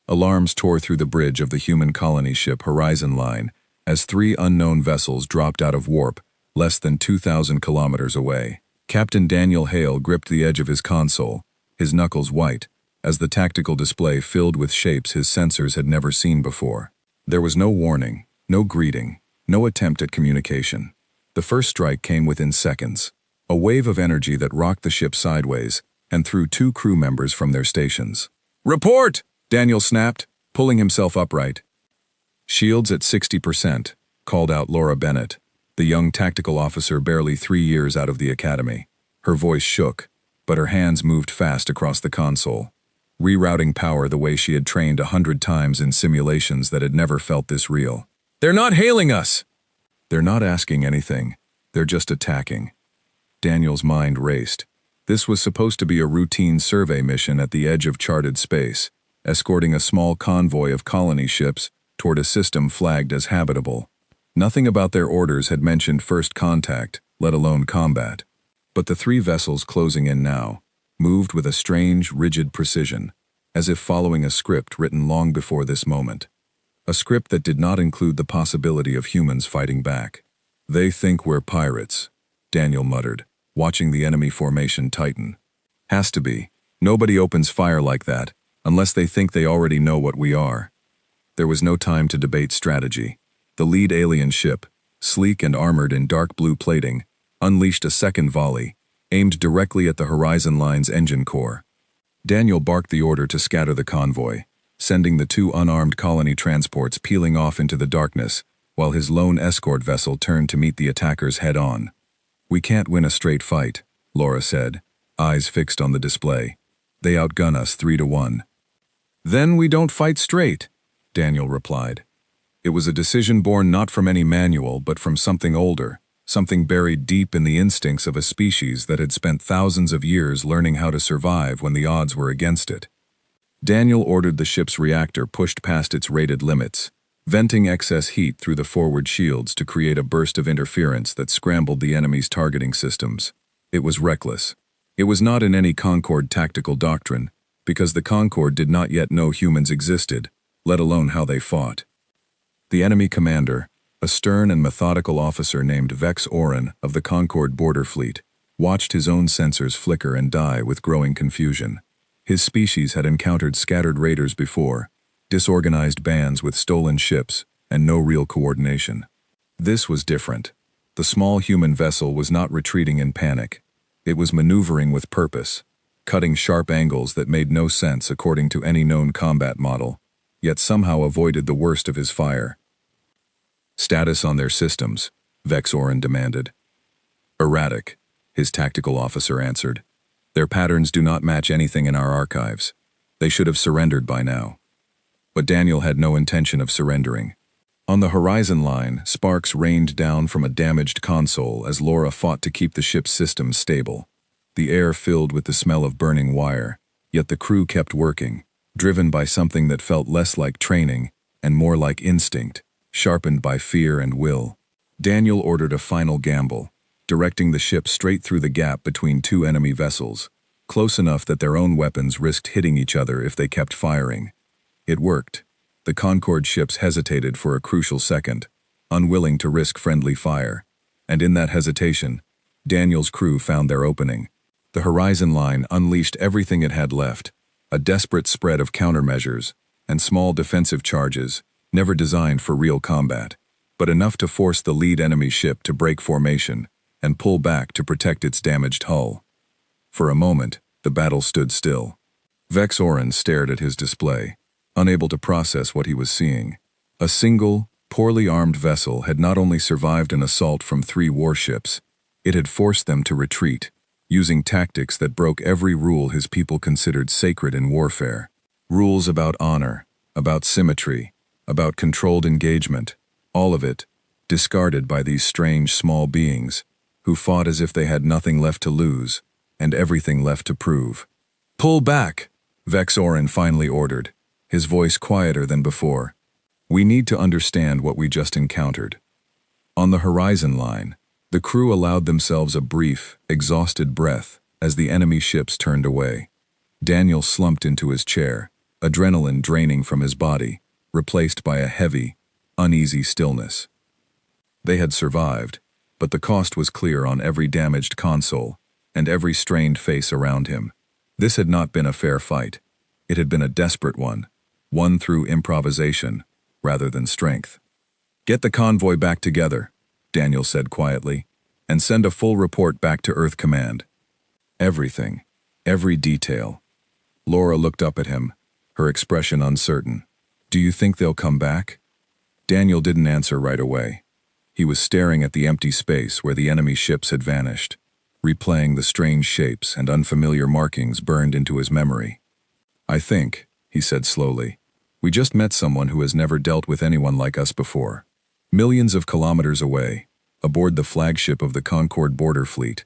Alarms tore through the bridge of the human colony ship Horizon Line as three unknown vessels dropped out of warp less than 2,000 kilometers away. Captain Daniel Hale gripped the edge of his console, his knuckles white, as the tactical display filled with shapes his sensors had never seen before. There was no warning, no greeting, no attempt at communication. The first strike came within seconds, a wave of energy that rocked the ship sideways and threw two crew members from their stations. "Report!" Daniel snapped, pulling himself upright. "Shields at 60%, called out Laura Bennett, the young tactical officer barely 3 years out of the academy. Her voice shook, but her hands moved fast across the console, rerouting power the way she had trained 100 times in simulations that had never felt this real. "They're not hailing us!" "They're not asking anything. They're just attacking." Daniel's mind raced. This was supposed to be a routine survey mission at the edge of charted space, escorting a small convoy of colony ships toward a system flagged as habitable. Nothing about their orders had mentioned first contact, let alone combat. But the three vessels closing in now moved with a strange, rigid precision, as if following a script written long before this moment. A script that did not include the possibility of humans fighting back. "They think we're pirates," Daniel muttered, watching the enemy formation tighten. "Has to be. Nobody opens fire like that, unless they think they already know what we are." There was no time to debate strategy. The lead alien ship, sleek and armored in dark blue plating, unleashed a second volley, aimed directly at the Horizon Line's engine core. Daniel barked the order to scatter the convoy, sending the two unarmed colony transports peeling off into the darkness, while his lone escort vessel turned to meet the attackers head-on. "We can't win a straight fight," Laura said, eyes fixed on the display. "They outgun us 3-1. "Then we don't fight straight," Daniel replied. It was a decision born not from any manual but from something older, something buried deep in the instincts of a species that had spent thousands of years learning how to survive when the odds were against it. Daniel ordered the ship's reactor pushed past its rated limits, venting excess heat through the forward shields to create a burst of interference that scrambled the enemy's targeting systems. It was reckless. It was not in any Concord tactical doctrine, because the Concord did not yet know humans existed, let alone how they fought. The enemy commander, a stern and methodical officer named Vex Oren of the Concord border fleet, watched his own sensors flicker and die with growing confusion. His species had encountered scattered raiders before, disorganized bands with stolen ships, and no real coordination. This was different. The small human vessel was not retreating in panic. It was maneuvering with purpose, cutting sharp angles that made no sense according to any known combat model, yet somehow avoided the worst of his fire. "Status on their systems," Vex Oren demanded. "Erratic," his tactical officer answered. "Their patterns do not match anything in our archives. They should have surrendered by now." But Daniel had no intention of surrendering. On the Horizon Line, sparks rained down from a damaged console as Laura fought to keep the ship's systems stable. The air filled with the smell of burning wire, yet the crew kept working, driven by something that felt less like training and more like instinct, sharpened by fear and will. Daniel ordered a final gamble, directing the ship straight through the gap between two enemy vessels, close enough that their own weapons risked hitting each other if they kept firing. It worked. The Concord ships hesitated for a crucial second, unwilling to risk friendly fire, and in that hesitation, Daniel's crew found their opening. The Horizon Line unleashed everything it had left, a desperate spread of countermeasures and small defensive charges, never designed for real combat, but enough to force the lead enemy ship to break formation and pull back to protect its damaged hull. For a moment, the battle stood still. Vex Oren stared at his display, unable to process what he was seeing. A single, poorly armed vessel had not only survived an assault from 3 warships, it had forced them to retreat, using tactics that broke every rule his people considered sacred in warfare. Rules about honor, about symmetry, about controlled engagement, all of it discarded by these strange small beings who fought as if they had nothing left to lose and everything left to prove. "Pull back," Vex Oren finally ordered, his voice quieter than before. "We need to understand what we just encountered." On the Horizon Line, the crew allowed themselves a brief, exhausted breath as the enemy ships turned away. Daniel slumped into his chair, adrenaline draining from his body, replaced by a heavy, uneasy stillness. They had survived, but the cost was clear on every damaged console and every strained face around him. This had not been a fair fight. It had been a desperate one, won through improvisation rather than strength. "Get the convoy back together," Daniel said quietly, "and send a full report back to Earth Command. Everything, every detail." Laura looked up at him, her expression uncertain. "Do you think they'll come back?" Daniel didn't answer right away. He was staring at the empty space where the enemy ships had vanished, replaying the strange shapes and unfamiliar markings burned into his memory. "I think," he said slowly, "we just met someone who has never dealt with anyone like us before." Millions of kilometers away, aboard the flagship of the Concord border fleet,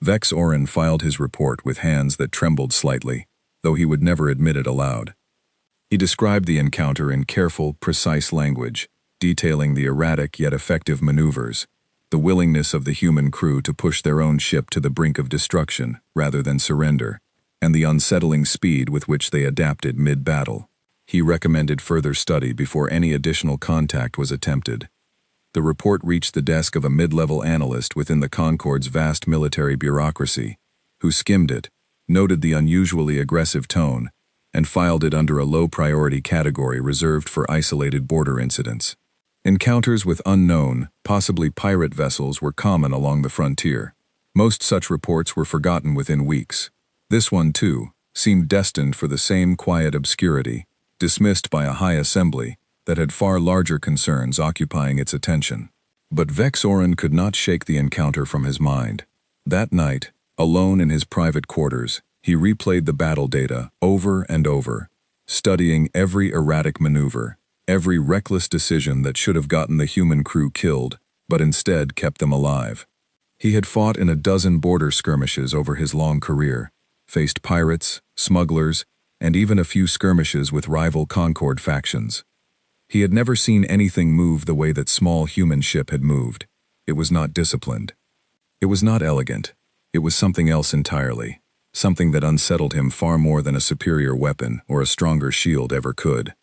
Vex Orin filed his report with hands that trembled slightly, though he would never admit it aloud. He described the encounter in careful, precise language, detailing the erratic yet effective maneuvers, the willingness of the human crew to push their own ship to the brink of destruction rather than surrender, and the unsettling speed with which they adapted mid-battle. He recommended further study before any additional contact was attempted. The report reached the desk of a mid-level analyst within the Concord's vast military bureaucracy, who skimmed it, noted the unusually aggressive tone, and filed it under a low-priority category reserved for isolated border incidents. Encounters with unknown, possibly pirate vessels were common along the frontier. Most such reports were forgotten within weeks. This one, too, seemed destined for the same quiet obscurity, dismissed by a high assembly that had far larger concerns occupying its attention. But Vex Orin could not shake the encounter from his mind. That night, alone in his private quarters, he replayed the battle data over and over, studying every erratic maneuver, every reckless decision that should have gotten the human crew killed, but instead kept them alive. He had fought in a dozen border skirmishes over his long career, faced pirates, smugglers, and even a few skirmishes with rival Concord factions. He had never seen anything move the way that small human ship had moved. It was not disciplined. It was not elegant. It was something else entirely, something that unsettled him far more than a superior weapon or a stronger shield ever could.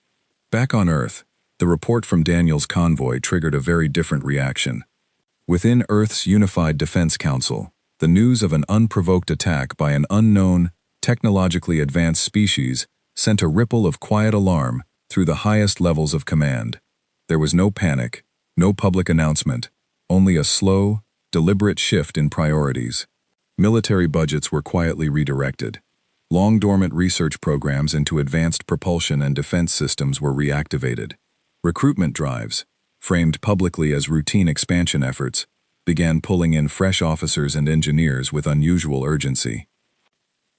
Back on Earth, the report from Daniel's convoy triggered a very different reaction. Within Earth's Unified Defense Council, the news of an unprovoked attack by an unknown, technologically advanced species sent a ripple of quiet alarm through the highest levels of command. There was no panic, no public announcement, only a slow, deliberate shift in priorities. Military budgets were quietly redirected. Long-dormant research programs into advanced propulsion and defense systems were reactivated. Recruitment drives, framed publicly as routine expansion efforts, began pulling in fresh officers and engineers with unusual urgency.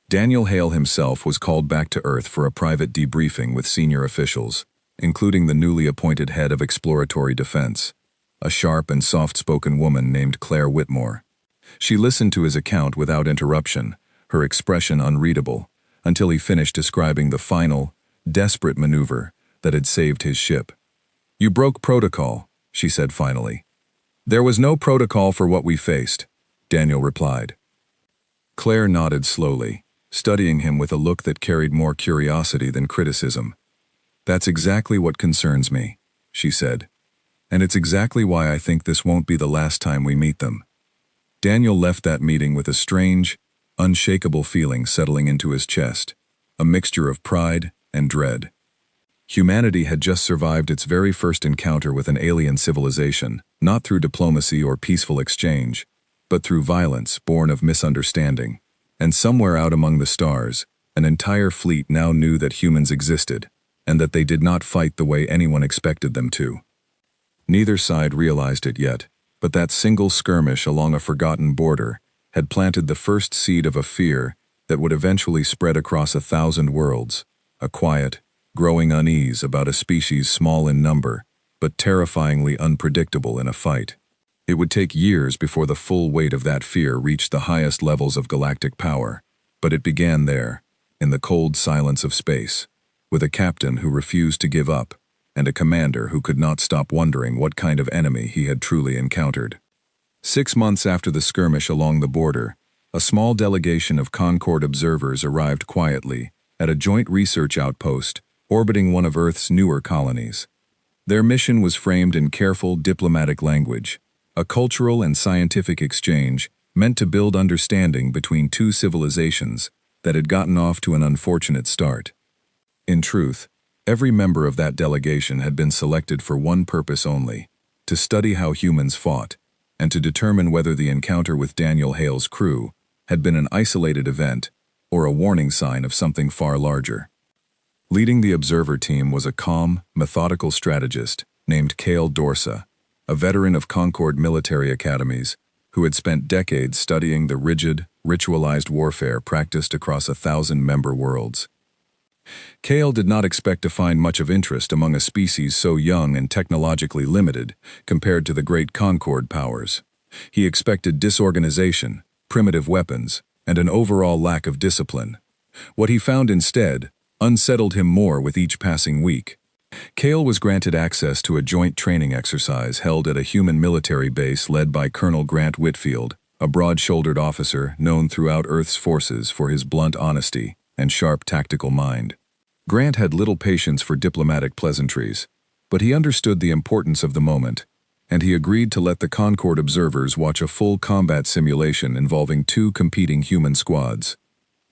Daniel Hale himself was called back to Earth for a private debriefing with senior officials, including the newly appointed head of exploratory defense, a sharp and soft-spoken woman named Claire Whitmore. She listened to his account without interruption, her expression unreadable, until he finished describing the final, desperate maneuver that had saved his ship. "You broke protocol," she said finally. "There was no protocol for what we faced," Daniel replied. Claire nodded slowly, studying him with a look that carried more curiosity than criticism. "That's exactly what concerns me," she said. "And it's exactly why I think this won't be the last time we meet them." Daniel left that meeting with a strange, unshakable feeling settling into his chest, a mixture of pride and dread. Humanity had just survived its very first encounter with an alien civilization, not through diplomacy or peaceful exchange, but through violence born of misunderstanding. And somewhere out among the stars, an entire fleet now knew that humans existed, and that they did not fight the way anyone expected them to. Neither side realized it yet, but that single skirmish along a forgotten border had planted the first seed of a fear that would eventually spread across 1,000 worlds, a quiet, growing unease about a species small in number, but terrifyingly unpredictable in a fight. It would take years before the full weight of that fear reached the highest levels of galactic power, but it began there, in the cold silence of space, with a captain who refused to give up, and a commander who could not stop wondering what kind of enemy he had truly encountered. 6 months after the skirmish along the border, a small delegation of Concord observers arrived quietly at a joint research outpost orbiting one of Earth's newer colonies. Their mission was framed in careful diplomatic language, a cultural and scientific exchange meant to build understanding between two civilizations that had gotten off to an unfortunate start. In truth, every member of that delegation had been selected for one purpose only: to study how humans fought, and to determine whether the encounter with Daniel Hale's crew had been an isolated event or a warning sign of something far larger. Leading the observer team was a calm, methodical strategist named Cale Dorsa, a veteran of Concord military academies who had spent decades studying the rigid, ritualized warfare practiced across 1,000-member worlds. Cale did not expect to find much of interest among a species so young and technologically limited compared to the great Concord powers. He expected disorganization, primitive weapons, and an overall lack of discipline. What he found instead unsettled him more with each passing week. Cale was granted access to a joint training exercise held at a human military base led by Colonel Grant Whitfield, a broad-shouldered officer known throughout Earth's forces for his blunt honesty and sharp tactical mind. Grant had little patience for diplomatic pleasantries, but he understood the importance of the moment, and he agreed to let the Concord observers watch a full combat simulation involving two competing human squads.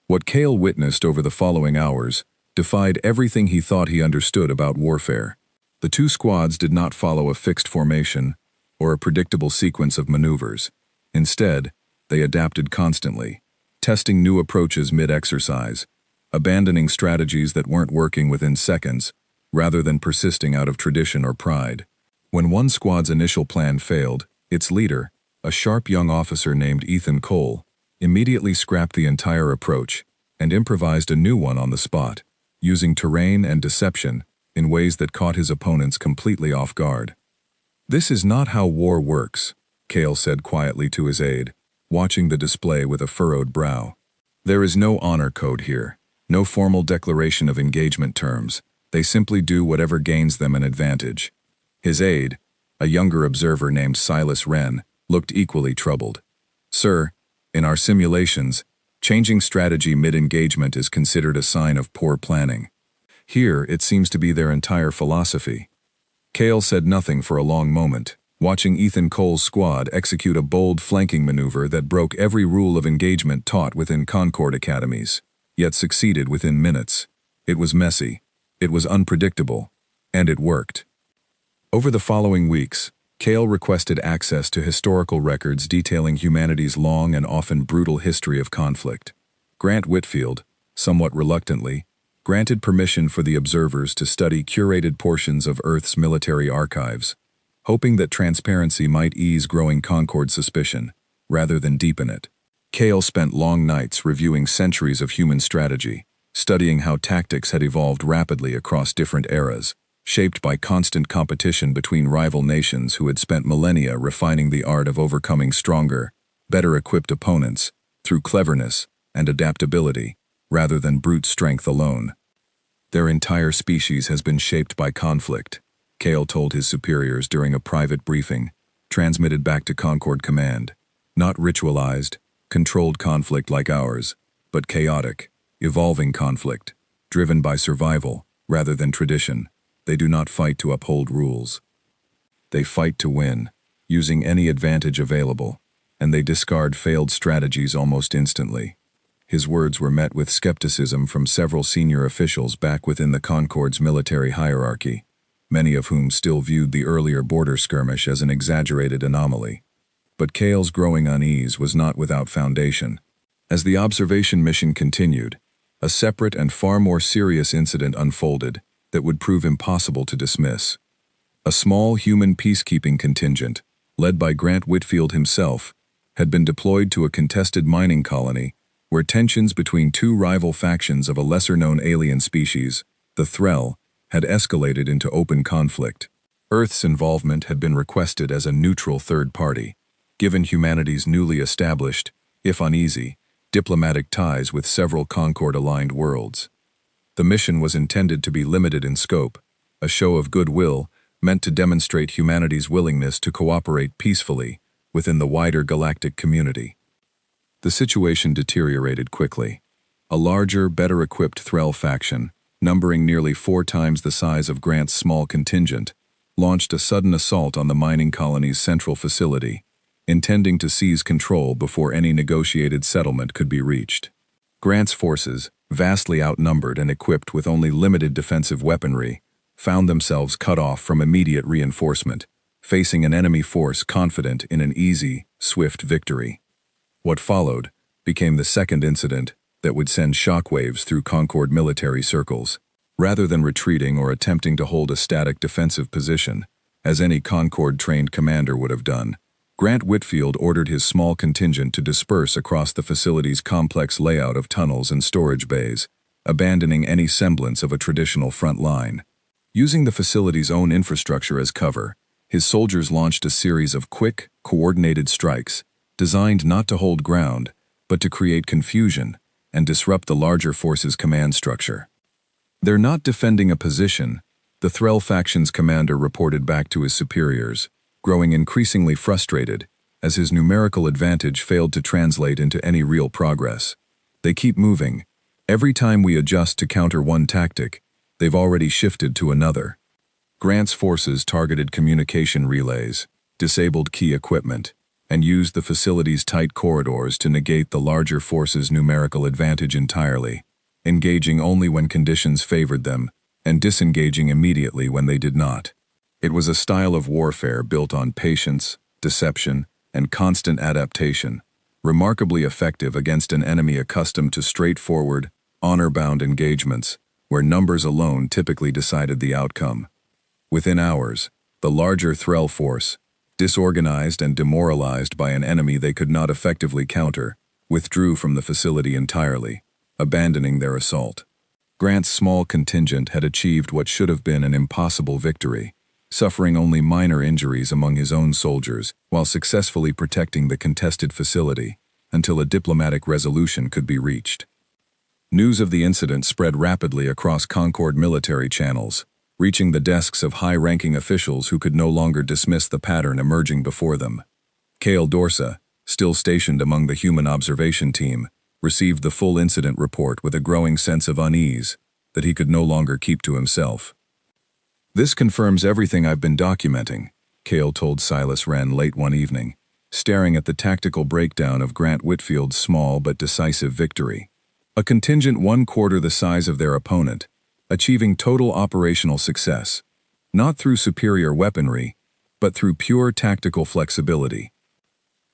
What Cale witnessed over the following hours defied everything he thought he understood about warfare. The two squads did not follow a fixed formation or a predictable sequence of maneuvers. Instead, they adapted constantly, testing new approaches mid-exercise, abandoning strategies that weren't working within seconds, rather than persisting out of tradition or pride. When one squad's initial plan failed, its leader, a sharp young officer named Ethan Cole, immediately scrapped the entire approach and improvised a new one on the spot, using terrain and deception in ways that caught his opponents completely off guard. "This is not how war works," Cale said quietly to his aide, watching the display with a furrowed brow. "There is no honor code here, no formal declaration of engagement terms. They simply do whatever gains them an advantage." His aide, a younger observer named Silas Wren, looked equally troubled. "Sir, in our simulations, changing strategy mid-engagement is considered a sign of poor planning. Here, it seems to be their entire philosophy." Cale said nothing for a long moment, watching Ethan Cole's squad execute a bold flanking maneuver that broke every rule of engagement taught within Concord academies, yet succeeded within minutes. It was messy, it was unpredictable, and it worked. Over the following weeks, Cale requested access to historical records detailing humanity's long and often brutal history of conflict. Grant Whitfield, somewhat reluctantly, granted permission for the observers to study curated portions of Earth's military archives, hoping that transparency might ease growing Concord suspicion, rather than deepen it. Cale spent long nights reviewing centuries of human strategy, studying how tactics had evolved rapidly across different eras, shaped by constant competition between rival nations who had spent millennia refining the art of overcoming stronger, better-equipped opponents through cleverness and adaptability, rather than brute strength alone. "Their entire species has been shaped by conflict," Cale told his superiors during a private briefing, transmitted back to Concord Command. "Not ritualized, controlled conflict like ours, but chaotic, evolving conflict, driven by survival rather than tradition. They do not fight to uphold rules. They fight to win, using any advantage available, and they discard failed strategies almost instantly." His words were met with skepticism from several senior officials back within the Concord's military hierarchy, many of whom still viewed the earlier border skirmish as an exaggerated anomaly. But Cale's growing unease was not without foundation. As the observation mission continued, a separate and far more serious incident unfolded that would prove impossible to dismiss. A small human peacekeeping contingent, led by Grant Whitfield himself, had been deployed to a contested mining colony where tensions between two rival factions of a lesser-known alien species, the Threll, had escalated into open conflict. Earth's involvement had been requested as a neutral third party, given humanity's newly established, if uneasy, diplomatic ties with several Concord-aligned worlds. The mission was intended to be limited in scope, a show of goodwill meant to demonstrate humanity's willingness to cooperate peacefully within the wider galactic community. The situation deteriorated quickly. A larger, better-equipped Threll faction, numbering nearly 4 times the size of Grant's small contingent, launched a sudden assault on the mining colony's central facility, intending to seize control before any negotiated settlement could be reached. Grant's forces, vastly outnumbered and equipped with only limited defensive weaponry, found themselves cut off from immediate reinforcement, facing an enemy force confident in an easy, swift victory. What followed became the second incident that would send shockwaves through Concord military circles. Rather than retreating or attempting to hold a static defensive position, as any Concord-trained commander would have done, Grant Whitfield ordered his small contingent to disperse across the facility's complex layout of tunnels and storage bays, abandoning any semblance of a traditional front line. Using the facility's own infrastructure as cover, his soldiers launched a series of quick, coordinated strikes, designed not to hold ground, but to create confusion and disrupt the larger force's command structure. "They're not defending a position," the Threll faction's commander reported back to his superiors, growing increasingly frustrated as his numerical advantage failed to translate into any real progress. "They keep moving. Every time we adjust to counter one tactic, they've already shifted to another." Grant's forces targeted communication relays, disabled key equipment, and used the facility's tight corridors to negate the larger force's numerical advantage entirely, engaging only when conditions favored them and disengaging immediately when they did not. It was a style of warfare built on patience, deception, and constant adaptation, remarkably effective against an enemy accustomed to straightforward, honor-bound engagements, where numbers alone typically decided the outcome. Within hours, the larger Threll force, disorganized and demoralized by an enemy they could not effectively counter, withdrew from the facility entirely, abandoning their assault. Grant's small contingent had achieved what should have been an impossible victory, suffering only minor injuries among his own soldiers while successfully protecting the contested facility until a diplomatic resolution could be reached. News of the incident spread rapidly across Concord military channels, reaching the desks of high-ranking officials who could no longer dismiss the pattern emerging before them. Cale Dorsa, still stationed among the human observation team, received the full incident report with a growing sense of unease that he could no longer keep to himself. "This confirms everything I've been documenting," Cale told Silas Wren late one evening, staring at the tactical breakdown of Grant Whitfield's small but decisive victory. A contingent 1/4 the size of their opponent, achieving total operational success, not through superior weaponry, but through pure tactical flexibility.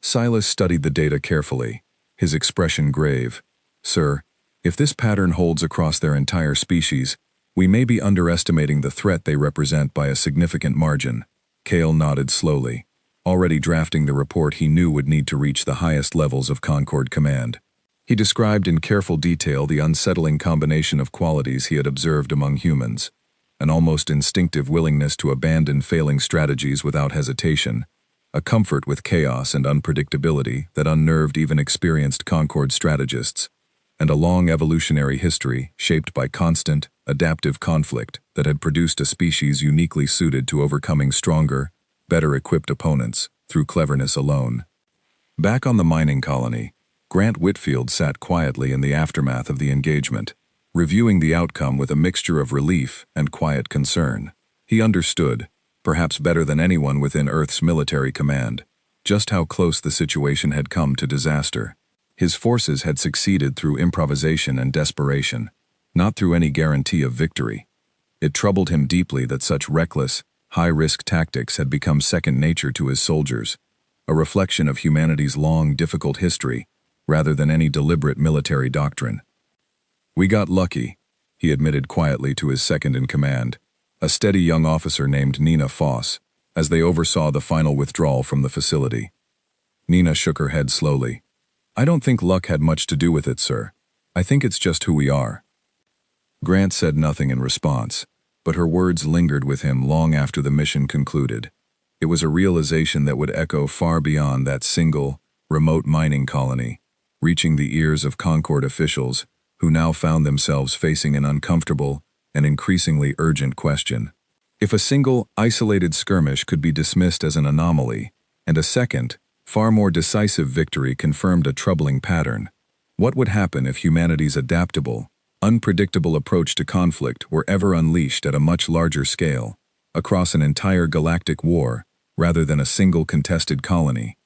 Silas studied the data carefully, his expression grave. "Sir, if this pattern holds across their entire species, we may be underestimating the threat they represent by a significant margin." Cale nodded slowly, already drafting the report he knew would need to reach the highest levels of Concord Command. He described in careful detail the unsettling combination of qualities he had observed among humans, an almost instinctive willingness to abandon failing strategies without hesitation, a comfort with chaos and unpredictability that unnerved even experienced Concord strategists, and a long evolutionary history shaped by constant, adaptive conflict that had produced a species uniquely suited to overcoming stronger, better-equipped opponents through cleverness alone. Back on the mining colony, Grant Whitfield sat quietly in the aftermath of the engagement, reviewing the outcome with a mixture of relief and quiet concern. He understood, perhaps better than anyone within Earth's military command, just how close the situation had come to disaster. His forces had succeeded through improvisation and desperation, not through any guarantee of victory. It troubled him deeply that such reckless, high-risk tactics had become second nature to his soldiers, a reflection of humanity's long, difficult history, rather than any deliberate military doctrine. "We got lucky," he admitted quietly to his second-in-command, a steady young officer named Nina Foss, as they oversaw the final withdrawal from the facility. Nina shook her head slowly. "I don't think luck had much to do with it, sir. I think it's just who we are." Grant said nothing in response, but her words lingered with him long after the mission concluded. It was a realization that would echo far beyond that single, remote mining colony, reaching the ears of Concord officials who now found themselves facing an uncomfortable and increasingly urgent question. If a single, isolated skirmish could be dismissed as an anomaly, and a second, far more decisive victory confirmed a troubling pattern, what would happen if humanity's adaptable, unpredictable approach to conflict were ever unleashed at a much larger scale, across an entire galactic war, rather than a single contested colony.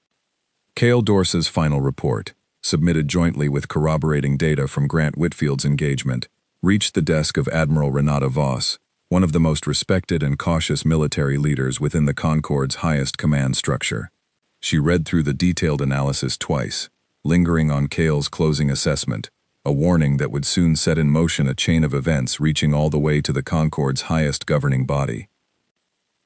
Cale Dorsa's final report, submitted jointly with corroborating data from Grant Whitfield's engagement, reached the desk of Admiral Renata Voss, one of the most respected and cautious military leaders within the Concorde's highest command structure. She read through the detailed analysis twice, lingering on Cale's closing assessment, a warning that would soon set in motion a chain of events reaching all the way to the Concorde's highest governing body.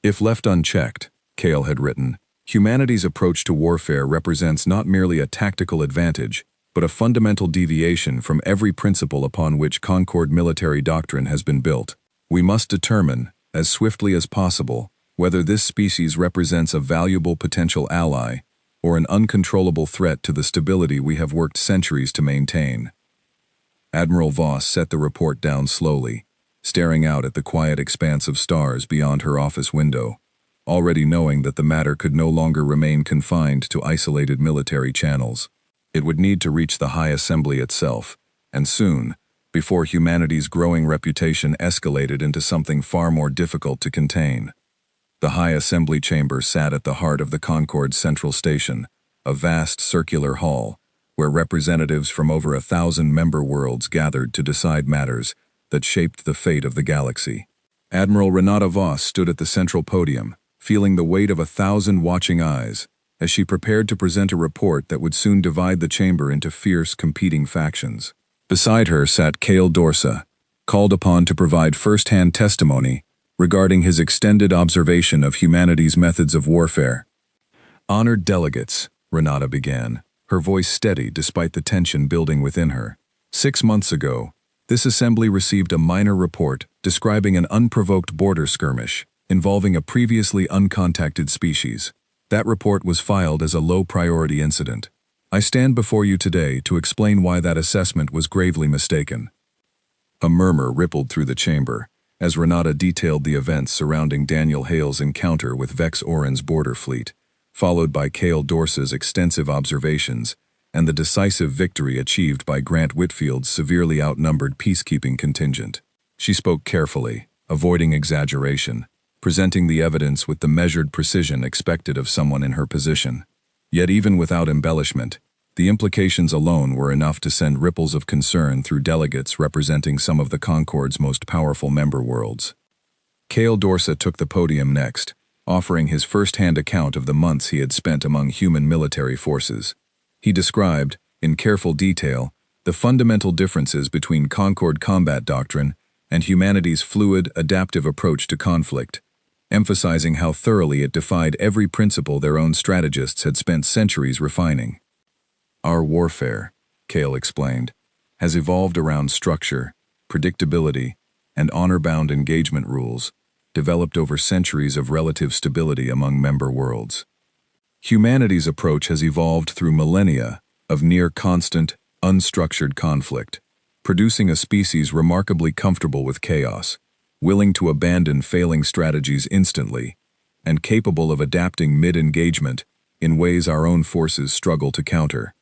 If left unchecked, Cale had written, humanity's approach to warfare represents not merely a tactical advantage, but a fundamental deviation from every principle upon which Concorde military doctrine has been built. We must determine, as swiftly as possible, whether this species represents a valuable potential ally or an uncontrollable threat to the stability we have worked centuries to maintain. Admiral Voss set the report down slowly, staring out at the quiet expanse of stars beyond her office window, already knowing that the matter could no longer remain confined to isolated military channels. It would need to reach the High Assembly itself, and soon, before humanity's growing reputation escalated into something far more difficult to contain. The High Assembly chamber sat at the heart of the Concorde's central station, a vast circular hall, where representatives from over 1,000 member worlds gathered to decide matters that shaped the fate of the galaxy. Admiral Renata Voss stood at the central podium, feeling the weight of 1,000 watching eyes, as she prepared to present a report that would soon divide the chamber into fierce, competing factions. Beside her sat Cale Dorsa, called upon to provide first-hand testimony regarding his extended observation of humanity's methods of warfare. Honored delegates, Renata began, her voice steady despite the tension building within her. 6 months ago, this assembly received a minor report describing an unprovoked border skirmish involving a previously uncontacted species. That report was filed as a low-priority incident. I stand before you today to explain why that assessment was gravely mistaken. A murmur rippled through the chamber as Renata detailed the events surrounding Daniel Hale's encounter with Vex Orin's border fleet, followed by Cale Dorsa's extensive observations and the decisive victory achieved by Grant Whitfield's severely outnumbered peacekeeping contingent. She spoke carefully, avoiding exaggeration, presenting the evidence with the measured precision expected of someone in her position. Yet even without embellishment, the implications alone were enough to send ripples of concern through delegates representing some of the Concorde's most powerful member worlds. Cale Dorsa took the podium next, offering his first-hand account of the months he had spent among human military forces. He described, in careful detail, the fundamental differences between Concorde combat doctrine and humanity's fluid, adaptive approach to conflict, emphasizing how thoroughly it defied every principle their own strategists had spent centuries refining. Our warfare, Cale explained, has evolved around structure, predictability, and honor-bound engagement rules, developed over centuries of relative stability among member worlds. Humanity's approach has evolved through millennia of near-constant, unstructured conflict, producing a species remarkably comfortable with chaos, willing to abandon failing strategies instantly, and capable of adapting mid-engagement in ways our own forces struggle to counter.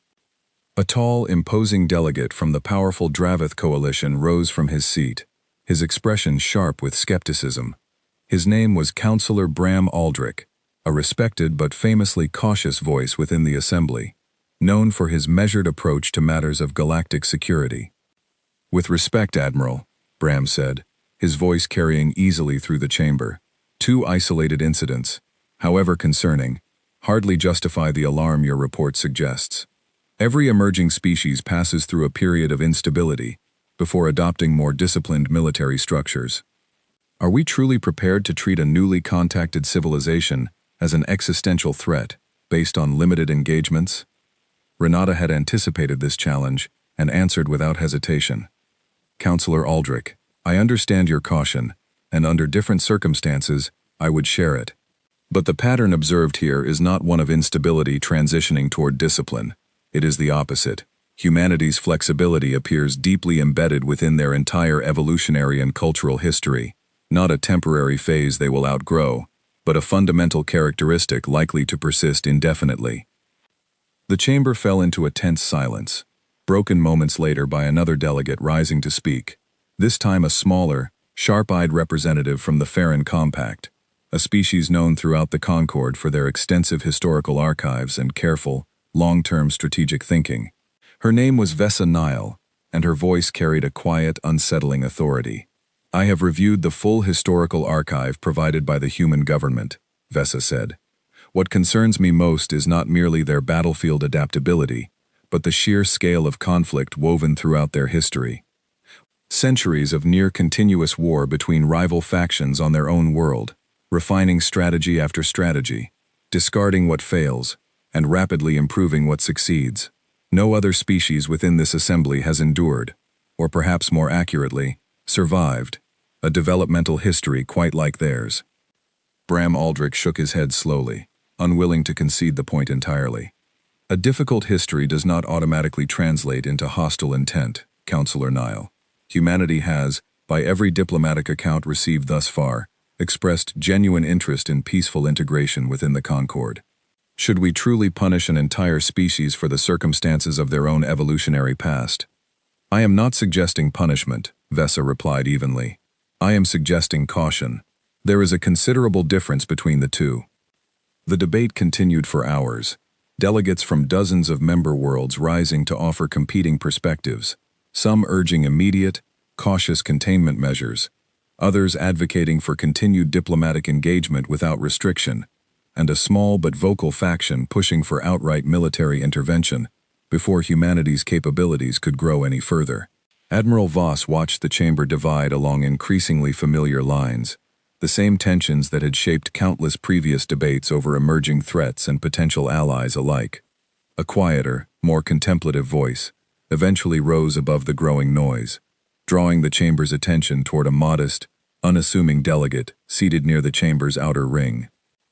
A tall, imposing delegate from the powerful Dravith coalition rose from his seat, his expression sharp with skepticism. His name was Councillor Bram Aldrich, a respected but famously cautious voice within the assembly, known for his measured approach to matters of galactic security. With respect, Admiral, Bram said, his voice carrying easily through the chamber. 2 isolated incidents, however concerning, hardly justify the alarm your report suggests. Every emerging species passes through a period of instability before adopting more disciplined military structures. Are we truly prepared to treat a newly contacted civilization as an existential threat based on limited engagements? Renata had anticipated this challenge and answered without hesitation. Councillor Aldrich, I understand your caution, and under different circumstances, I would share it. But the pattern observed here is not one of instability transitioning toward discipline. It is the opposite. Humanity's flexibility appears deeply embedded within their entire evolutionary and cultural history, not a temporary phase they will outgrow, but a fundamental characteristic likely to persist indefinitely. The chamber fell into a tense silence, broken moments later by another delegate rising to speak, this time a smaller, sharp-eyed representative from the Farron Compact, a species known throughout the Concord for their extensive historical archives and careful, long-term strategic thinking. Her name was Vesa Nile, and her voice carried a quiet, unsettling authority. "I have reviewed the full historical archive provided by the human government," Vesa said. "What concerns me most is not merely their battlefield adaptability, but the sheer scale of conflict woven throughout their history. Centuries of near-continuous war between rival factions on their own world, refining strategy after strategy, discarding what fails, and rapidly improving what succeeds. No other species within this assembly has endured, or perhaps more accurately, survived, a developmental history quite like theirs." Bram Aldrich shook his head slowly, unwilling to concede the point entirely. "A difficult history does not automatically translate into hostile intent, Counselor Nile. Humanity has, by every diplomatic account received thus far, expressed genuine interest in peaceful integration within the Concord. Should we truly punish an entire species for the circumstances of their own evolutionary past?" "I am not suggesting punishment," Vesa replied evenly. "I am suggesting caution. There is a considerable difference between the two." The debate continued for hours, delegates from dozens of member worlds rising to offer competing perspectives, some urging immediate, cautious containment measures, others advocating for continued diplomatic engagement without restriction, and a small but vocal faction pushing for outright military intervention before humanity's capabilities could grow any further. Admiral Voss watched the chamber divide along increasingly familiar lines, the same tensions that had shaped countless previous debates over emerging threats and potential allies alike. A quieter, more contemplative voice eventually rose above the growing noise, drawing the chamber's attention toward a modest, unassuming delegate seated near the chamber's outer ring.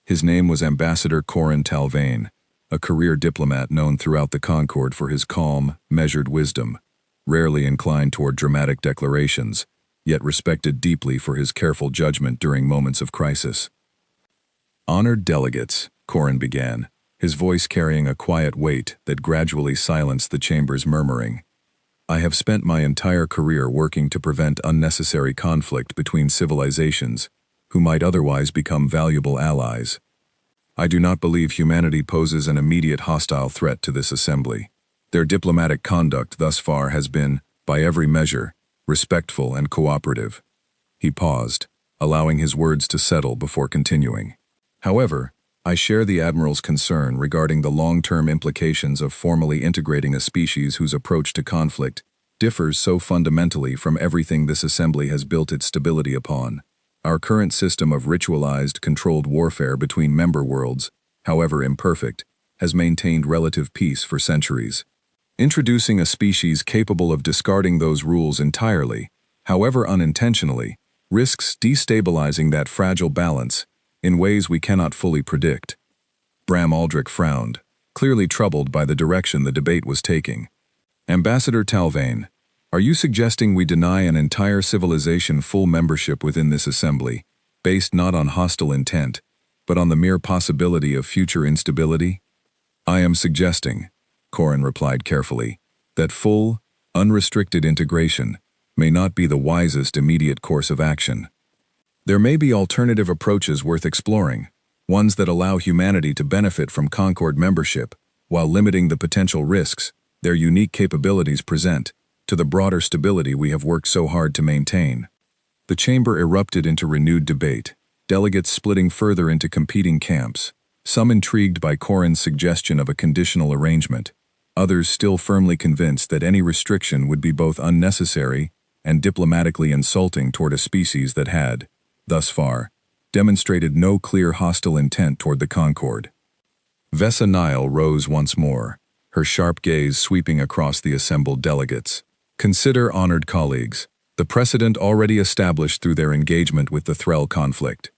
His name was Ambassador Corin Talvain, a career diplomat known throughout the Concord for his calm, measured wisdom, rarely inclined toward dramatic declarations, yet respected deeply for his careful judgment during moments of crisis. "Honored delegates," Corin began, his voice carrying a quiet weight that gradually silenced the chamber's murmuring. "I have spent my entire career working to prevent unnecessary conflict between civilizations who might otherwise become valuable allies. I do not believe humanity poses an immediate hostile threat to this assembly. Their diplomatic conduct thus far has been, by every measure, respectful and cooperative." He paused, allowing his words to settle before continuing. "However, I share the Admiral's concern regarding the long-term implications of formally integrating a species whose approach to conflict differs so fundamentally from everything this assembly has built its stability upon. Our current system of ritualized, controlled warfare between member worlds, however imperfect, has maintained relative peace for centuries. Introducing a species capable of discarding those rules entirely, however unintentionally, risks destabilizing that fragile balance in ways we cannot fully predict." Bram Aldrich frowned, clearly troubled by the direction the debate was taking. "Ambassador Talvain, are you suggesting we deny an entire civilization full membership within this assembly, based not on hostile intent, but on the mere possibility of future instability?" "I am suggesting," Corin replied carefully, "that full, unrestricted integration may not be the wisest immediate course of action. There may be alternative approaches worth exploring, ones that allow humanity to benefit from Concord membership while limiting the potential risks their unique capabilities present to the broader stability we have worked so hard to maintain." The chamber erupted into renewed debate, delegates splitting further into competing camps, some intrigued by Corin's suggestion of a conditional arrangement, others still firmly convinced that any restriction would be both unnecessary and diplomatically insulting toward a species that had, thus far, demonstrated no clear hostile intent toward the Concord. Vesa Nile rose once more, her sharp gaze sweeping across the assembled delegates. "Consider, honored colleagues, the precedent already established through their engagement with the Threll conflict.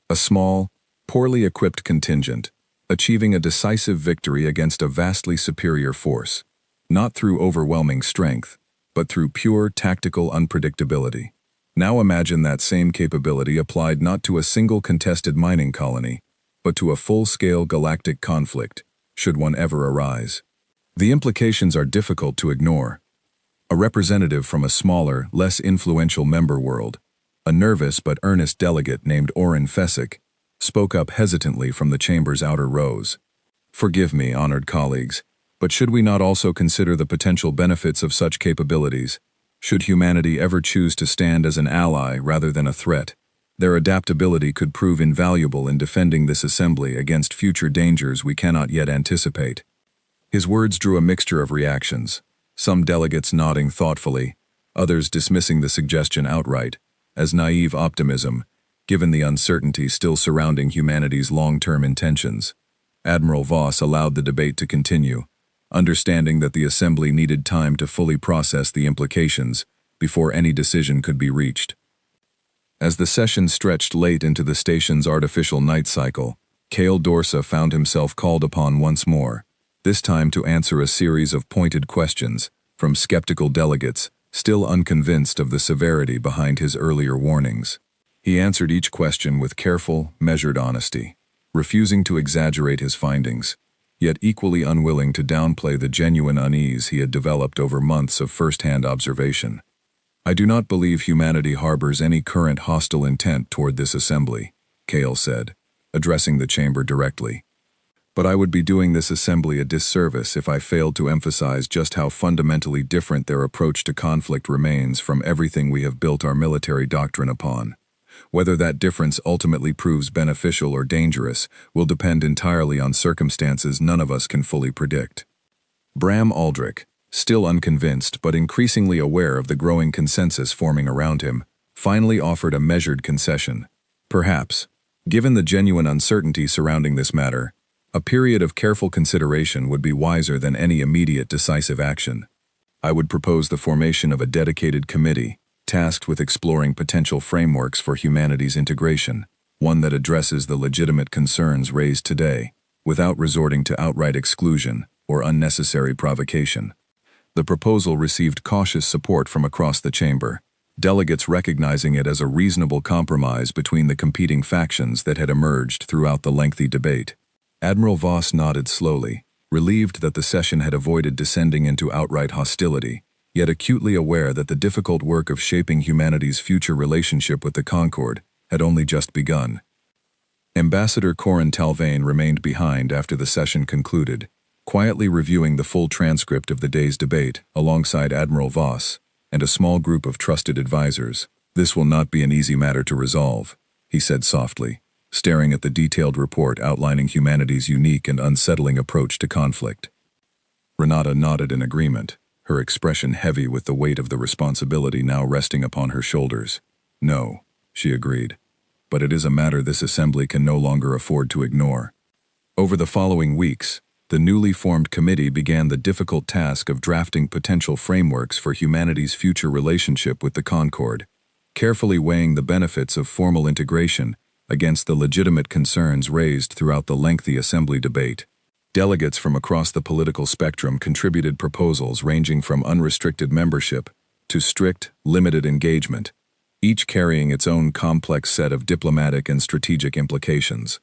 A small, poorly equipped contingent, achieving a decisive victory against a vastly superior force, not through overwhelming strength, but through pure tactical unpredictability. Now imagine that same capability applied not to a single contested mining colony, but to a full-scale galactic conflict, should one ever arise. The implications are difficult to ignore. a representative from a smaller, less influential member world. A nervous but earnest delegate named Oren Fesick spoke up hesitantly from the chamber's outer rows. "Forgive me, honored colleagues, but should we not also consider the potential benefits of such capabilities? Should humanity ever choose to stand as an ally rather than a threat, their adaptability could prove invaluable in defending this assembly against future dangers we cannot yet anticipate." His words drew a mixture of reactions, some delegates nodding thoughtfully, others dismissing the suggestion outright as naive optimism, given the uncertainty still surrounding humanity's long-term intentions. Admiral Voss allowed the debate to continue, understanding that the assembly needed time to fully process the implications before any decision could be reached. As the session stretched late into the station's artificial night cycle, Kale Dorsa found himself called upon once more, this time to answer a series of pointed questions from skeptical delegates still unconvinced of the severity behind his earlier warnings. He answered each question with careful, measured honesty, refusing to exaggerate his findings, yet equally unwilling to downplay the genuine unease he had developed over months of first-hand observation. "I do not believe humanity harbors any current hostile intent toward this assembly," Kale said, addressing the chamber directly. "But I would be doing this assembly a disservice if I failed to emphasize just how fundamentally different their approach to conflict remains from everything we have built our military doctrine upon. Whether that difference ultimately proves beneficial or dangerous will depend entirely on circumstances none of us can fully predict." Bram Aldrich, still unconvinced but increasingly aware of the growing consensus forming around him, finally offered a measured concession. "Perhaps, given the genuine uncertainty surrounding this matter, a period of careful consideration would be wiser than any immediate decisive action. I would propose the formation of a dedicated committee, tasked with exploring potential frameworks for humanity's integration, one that addresses the legitimate concerns raised today, without resorting to outright exclusion or unnecessary provocation." The proposal received cautious support from across the chamber, delegates recognizing it as a reasonable compromise between the competing factions that had emerged throughout the lengthy debate. Admiral Voss nodded slowly, relieved that the session had avoided descending into outright hostility, yet acutely aware that the difficult work of shaping humanity's future relationship with the Concord had only just begun. Ambassador Corin Talvain remained behind after the session concluded, quietly reviewing the full transcript of the day's debate alongside Admiral Voss and a small group of trusted advisors. "This will not be an easy matter to resolve," he said softly, staring at the detailed report outlining humanity's unique and unsettling approach to conflict. Renata nodded in agreement, her expression heavy with the weight of the responsibility now resting upon her shoulders. "No," she agreed, "but it is a matter this assembly can no longer afford to ignore." Over the following weeks, the newly formed committee began the difficult task of drafting potential frameworks for humanity's future relationship with the Concord, carefully weighing the benefits of formal integration against the legitimate concerns raised throughout the lengthy assembly debate. Delegates from across the political spectrum contributed proposals ranging from unrestricted membership to strict, limited engagement, each carrying its own complex set of diplomatic and strategic implications.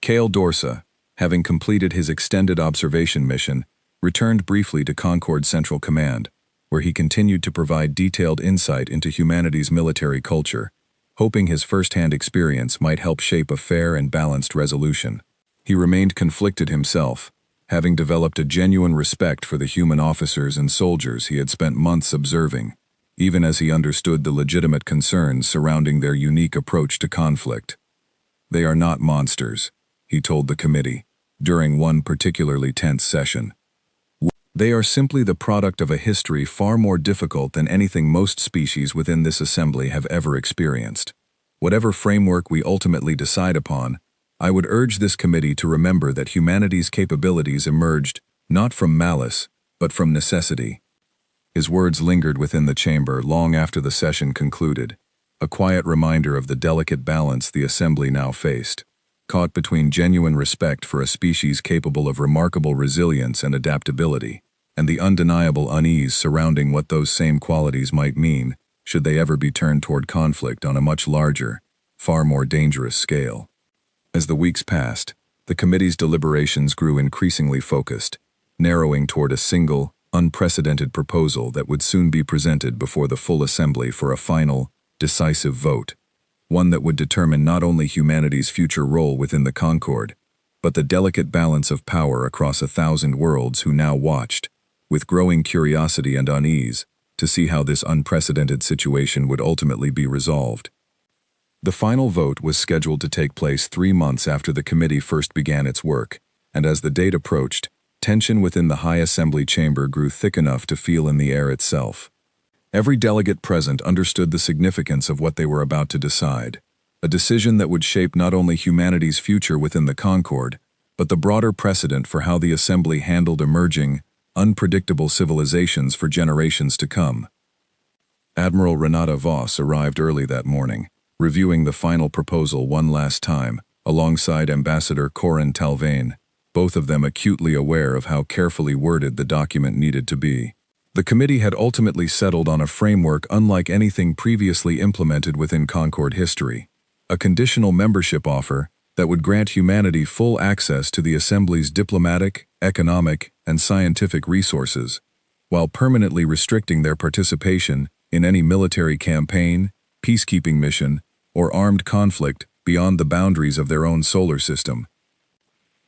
Kale Dorsa, having completed his extended observation mission, returned briefly to Concord Central Command, where he continued to provide detailed insight into humanity's military culture, hoping his first-hand experience might help shape a fair and balanced resolution. He remained conflicted himself, having developed a genuine respect for the human officers and soldiers he had spent months observing, even as he understood the legitimate concerns surrounding their unique approach to conflict. "They are not monsters," he told the committee, during one particularly tense session. "They are simply the product of a history far more difficult than anything most species within this assembly have ever experienced. Whatever framework we ultimately decide upon, I would urge this committee to remember that humanity's capabilities emerged not from malice, but from necessity." His words lingered within the chamber long after the session concluded, a quiet reminder of the delicate balance the assembly now faced, caught between genuine respect for a species capable of remarkable resilience and adaptability, and the undeniable unease surrounding what those same qualities might mean should they ever be turned toward conflict on a much larger, far more dangerous scale. As the weeks passed, the committee's deliberations grew increasingly focused, narrowing toward a single, unprecedented proposal that would soon be presented before the full assembly for a final, decisive vote, one that would determine not only humanity's future role within the Concord, but the delicate balance of power across 1,000 worlds who now watched, with growing curiosity and unease, to see how this unprecedented situation would ultimately be resolved. The final vote was scheduled to take place 3 months after the committee first began its work, and as the date approached, tension within the high assembly chamber grew thick enough to feel in the air itself. Every delegate present understood the significance of what they were about to decide, a decision that would shape not only humanity's future within the Concord, but the broader precedent for how the assembly handled emerging, unpredictable civilizations for generations to come. Admiral Renata Voss arrived early that morning, reviewing the final proposal one last time, alongside Ambassador Corin Talvain, both of them acutely aware of how carefully worded the document needed to be. The committee had ultimately settled on a framework unlike anything previously implemented within Concord history, a conditional membership offer that would grant humanity full access to the Assembly's diplomatic, economic, and scientific resources, while permanently restricting their participation in any military campaign, peacekeeping mission, or armed conflict beyond the boundaries of their own solar system.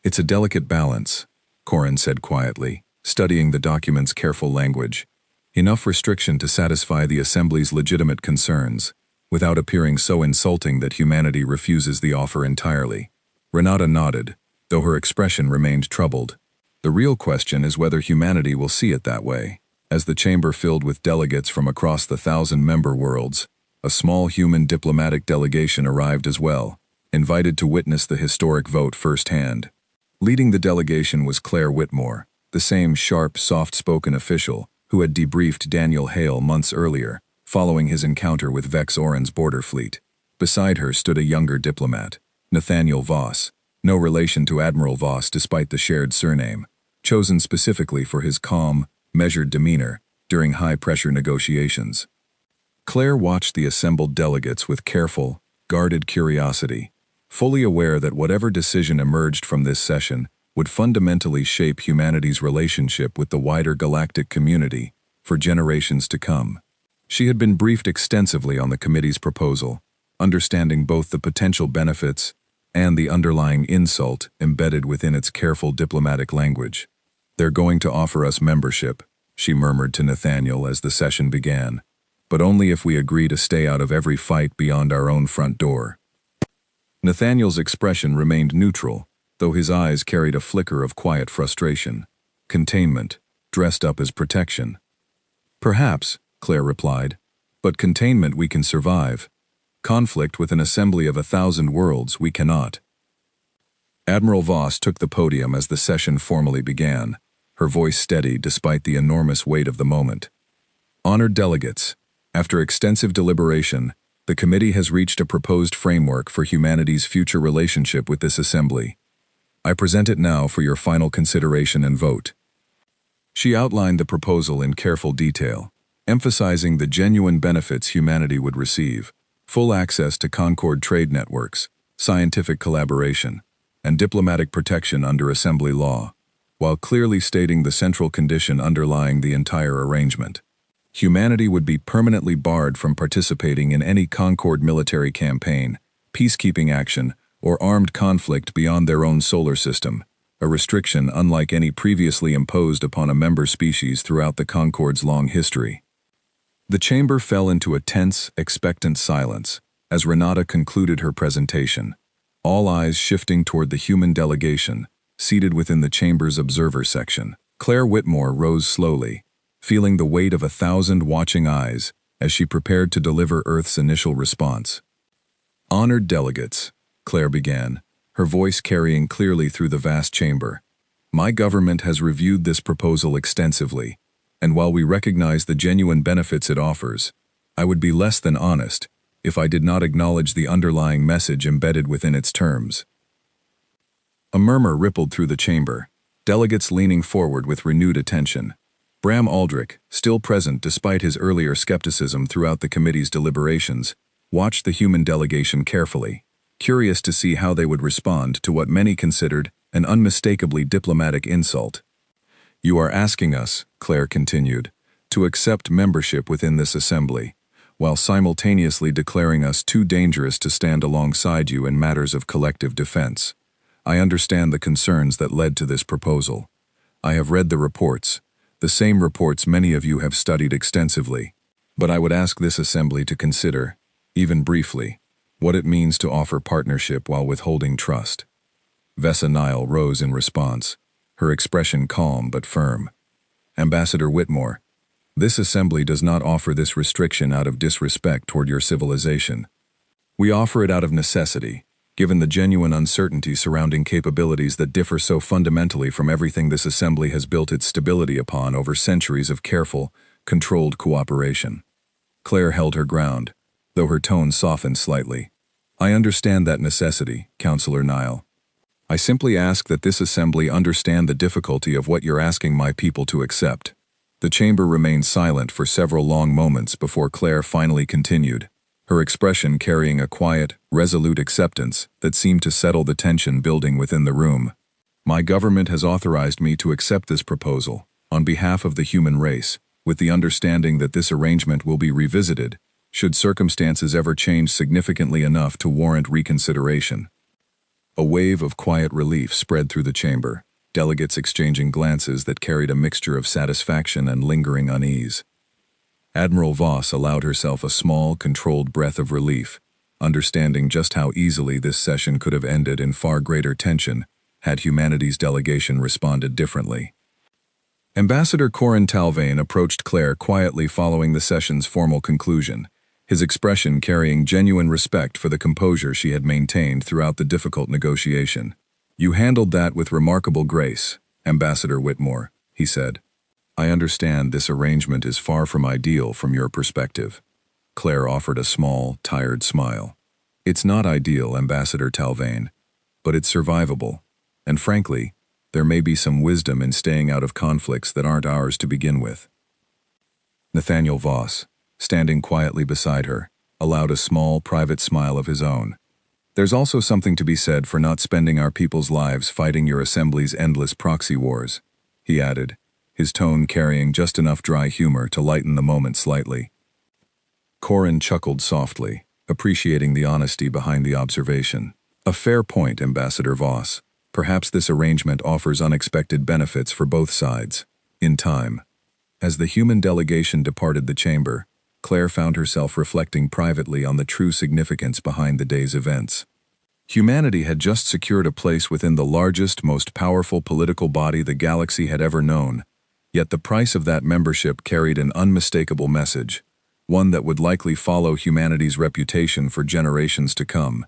"It's a delicate balance," Corin said quietly, studying the document's careful language. "Enough restriction to satisfy the Assembly's legitimate concerns, without appearing so insulting that humanity refuses the offer entirely." Renata nodded, though her expression remained troubled. The real question is whether humanity will see it that way. As the chamber filled with delegates from across the 1,000-member worlds, a small human diplomatic delegation arrived as well, invited to witness the historic vote firsthand. Leading the delegation was Claire Whitmore, the same sharp, soft-spoken official who had debriefed Daniel Hale months earlier, following his encounter with Vex Oran's border fleet. Beside her stood a younger diplomat, Nathaniel Voss, no relation to Admiral Voss despite the shared surname, chosen specifically for his calm, measured demeanor during high-pressure negotiations. Claire watched the assembled delegates with careful, guarded curiosity, fully aware that whatever decision emerged from this session would fundamentally shape humanity's relationship with the wider galactic community for generations to come. She had been briefed extensively on the committee's proposal, understanding both the potential benefits and the underlying insult embedded within its careful diplomatic language. "They're going to offer us membership," she murmured to Nathaniel as the session began, "but only if we agree to stay out of every fight beyond our own front door." Nathaniel's expression remained neutral, though his eyes carried a flicker of quiet frustration. Containment, dressed up as protection. "Perhaps," Claire replied, "but containment we can survive. Conflict with an assembly of 1,000 worlds we cannot." Admiral Voss took the podium as the session formally began, her voice steady despite the enormous weight of the moment. "Honored delegates, after extensive deliberation, the committee has reached a proposed framework for humanity's future relationship with this assembly. I present it now for your final consideration and vote." She outlined the proposal in careful detail, emphasizing the genuine benefits humanity would receive: full access to Concord trade networks, scientific collaboration, and diplomatic protection under assembly law, while clearly stating the central condition underlying the entire arrangement. Humanity would be permanently barred from participating in any Concord military campaign, peacekeeping action, or armed conflict beyond their own solar system, a restriction unlike any previously imposed upon a member species throughout the Concord's long history. The chamber fell into a tense, expectant silence as Renata concluded her presentation, all eyes shifting toward the human delegation, seated within the chamber's observer section. Claire Whitmore rose slowly, feeling the weight of 1,000 watching eyes as she prepared to deliver Earth's initial response. "Honored delegates," Claire began, her voice carrying clearly through the vast chamber. "My government has reviewed this proposal extensively, and while we recognize the genuine benefits it offers, I would be less than honest if I did not acknowledge the underlying message embedded within its terms." A murmur rippled through the chamber, delegates leaning forward with renewed attention. Bram Aldrich, still present despite his earlier skepticism throughout the committee's deliberations, watched the human delegation carefully, curious to see how they would respond to what many considered an unmistakably diplomatic insult. You are asking us, Claire continued, to accept membership within this assembly, while simultaneously declaring us too dangerous to stand alongside you in matters of collective defense. I understand the concerns that led to this proposal. I have read the reports, the same reports many of you have studied extensively, but I would ask this assembly to consider, even briefly, what it means to offer partnership while withholding trust. Vesa Nile rose in response, her expression calm but firm. Ambassador Whitmore, this assembly does not offer this restriction out of disrespect toward your civilization. We offer it out of necessity, given the genuine uncertainty surrounding capabilities that differ so fundamentally from everything this assembly has built its stability upon over centuries of careful, controlled cooperation. Claire held her ground, though her tone softened slightly. I understand that necessity, Counselor Nile. I simply ask that this assembly understand the difficulty of what you're asking my people to accept. The chamber remained silent for several long moments before Claire finally continued, her expression carrying a quiet, resolute acceptance that seemed to settle the tension building within the room. My government has authorized me to accept this proposal, on behalf of the human race, with the understanding that this arrangement will be revisited, should circumstances ever change significantly enough to warrant reconsideration. A wave of quiet relief spread through the chamber, delegates exchanging glances that carried a mixture of satisfaction and lingering unease. Admiral Voss allowed herself a small, controlled breath of relief, understanding just how easily this session could have ended in far greater tension had humanity's delegation responded differently. Ambassador Corin Talvain approached Claire quietly following the session's formal conclusion, his expression carrying genuine respect for the composure she had maintained throughout the difficult negotiation. You handled that with remarkable grace, Ambassador Whitmore, he said. I understand this arrangement is far from ideal from your perspective. Claire offered a small, tired smile. It's not ideal, Ambassador Talvain, but it's survivable, and frankly, there may be some wisdom in staying out of conflicts that aren't ours to begin with. Nathaniel Voss, standing quietly beside her, allowed a small, private smile of his own. There's also something to be said for not spending our people's lives fighting your assembly's endless proxy wars, he added, his tone carrying just enough dry humor to lighten the moment slightly. Corin chuckled softly, appreciating the honesty behind the observation. A fair point, Ambassador Voss. Perhaps this arrangement offers unexpected benefits for both sides, in time. As the human delegation departed the chamber, Claire found herself reflecting privately on the true significance behind the day's events. Humanity had just secured a place within the largest, most powerful political body the galaxy had ever known, yet the price of that membership carried an unmistakable message, one that would likely follow humanity's reputation for generations to come.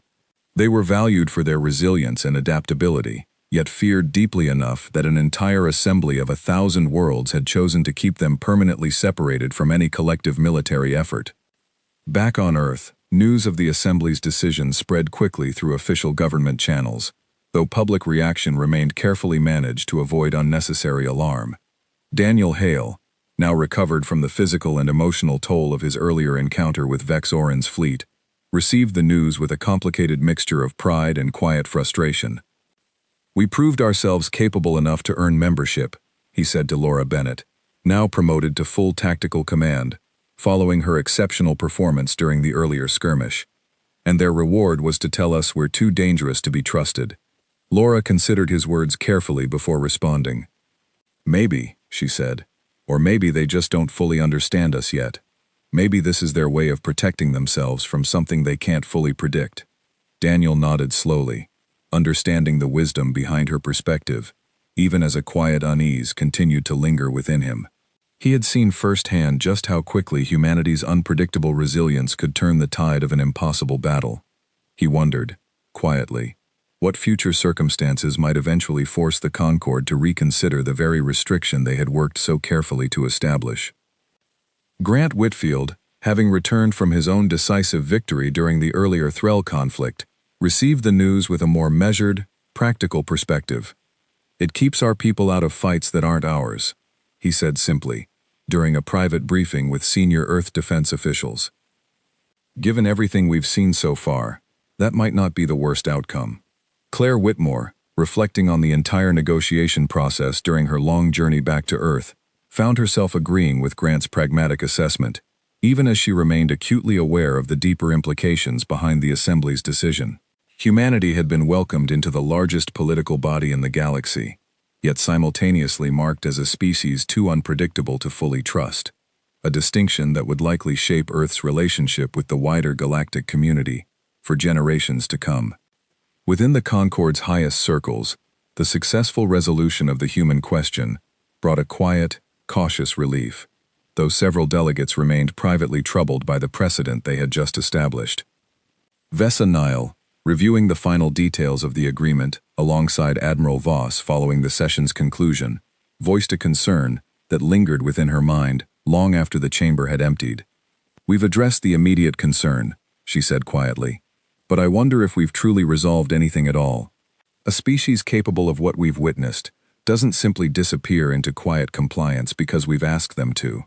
They were valued for their resilience and adaptability, yet feared deeply enough that an entire assembly of 1,000 worlds had chosen to keep them permanently separated from any collective military effort. Back on Earth, news of the Assembly's decision spread quickly through official government channels, though public reaction remained carefully managed to avoid unnecessary alarm. Daniel Hale, now recovered from the physical and emotional toll of his earlier encounter with Vex Orin's fleet, received the news with a complicated mixture of pride and quiet frustration. We proved ourselves capable enough to earn membership, he said to Laura Bennett, now promoted to full tactical command, following her exceptional performance during the earlier skirmish. And their reward was to tell us we're too dangerous to be trusted. Laura considered his words carefully before responding. Maybe, she said, or maybe they just don't fully understand us yet. Maybe this is their way of protecting themselves from something they can't fully predict. Daniel nodded slowly, understanding the wisdom behind her perspective, even as a quiet unease continued to linger within him. He had seen firsthand just how quickly humanity's unpredictable resilience could turn the tide of an impossible battle. He wondered, quietly, what future circumstances might eventually force the Concord to reconsider the very restriction they had worked so carefully to establish. Grant Whitfield, having returned from his own decisive victory during the earlier Threll conflict, received the news with a more measured, practical perspective. It keeps our people out of fights that aren't ours, he said simply, during a private briefing with senior Earth defense officials. Given everything we've seen so far, that might not be the worst outcome. Claire Whitmore, reflecting on the entire negotiation process during her long journey back to Earth, found herself agreeing with Grant's pragmatic assessment, even as she remained acutely aware of the deeper implications behind the Assembly's decision. Humanity had been welcomed into the largest political body in the galaxy, yet simultaneously marked as a species too unpredictable to fully trust, a distinction that would likely shape Earth's relationship with the wider galactic community for generations to come. Within the Concord's highest circles, the successful resolution of the human question brought a quiet, cautious relief, though several delegates remained privately troubled by the precedent they had just established. Vesa Nile, reviewing the final details of the agreement alongside Admiral Voss following the session's conclusion, voiced a concern that lingered within her mind long after the chamber had emptied. "We've addressed the immediate concern," she said quietly, "but I wonder if we've truly resolved anything at all. A species capable of what we've witnessed doesn't simply disappear into quiet compliance because we've asked them to."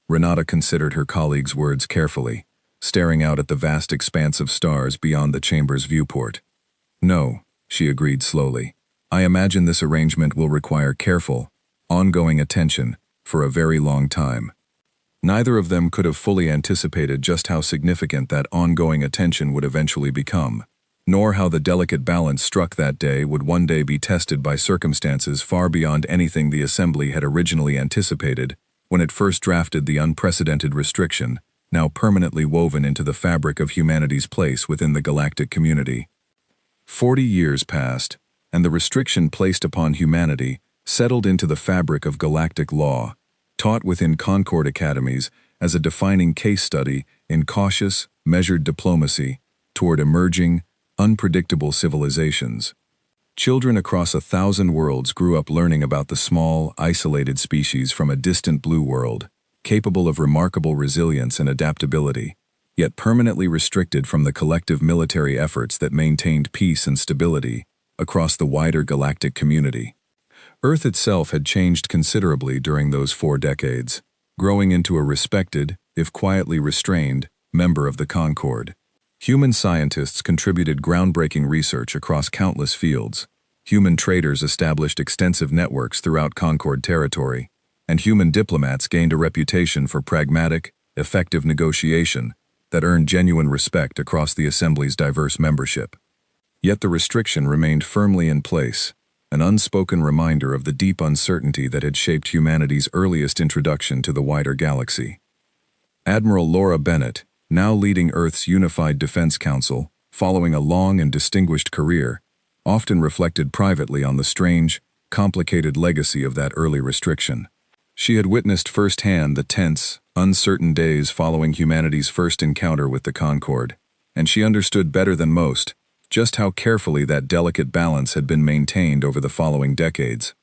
Renata considered her colleague's words carefully, staring out at the vast expanse of stars beyond the chamber's viewport. "No," she agreed slowly. "I imagine this arrangement will require careful, ongoing attention for a very long time." Neither of them could have fully anticipated just how significant that ongoing attention would eventually become, nor how the delicate balance struck that day would one day be tested by circumstances far beyond anything the Assembly had originally anticipated when it first drafted the unprecedented restriction, now permanently woven into the fabric of humanity's place within the galactic community. 40 years passed, and the restriction placed upon humanity settled into the fabric of galactic law, taught within Concord academies as a defining case study in cautious, measured diplomacy toward emerging, unpredictable civilizations. Children across 1,000 worlds grew up learning about the small, isolated species from a distant blue world, capable of remarkable resilience and adaptability, yet permanently restricted from the collective military efforts that maintained peace and stability across the wider galactic community. Earth itself had changed considerably during those 4 decades, growing into a respected, if quietly restrained, member of the Concord. Human scientists contributed groundbreaking research across countless fields. Human traders established extensive networks throughout Concord territory, and human diplomats gained a reputation for pragmatic, effective negotiation that earned genuine respect across the Assembly's diverse membership. Yet the restriction remained firmly in place, an unspoken reminder of the deep uncertainty that had shaped humanity's earliest introduction to the wider galaxy. Admiral Laura Bennett, now leading Earth's Unified Defense Council, following a long and distinguished career, often reflected privately on the strange, complicated legacy of that early restriction. She had witnessed firsthand the tense, uncertain days following humanity's first encounter with the Concord, and she understood better than most just how carefully that delicate balance had been maintained over the following decades.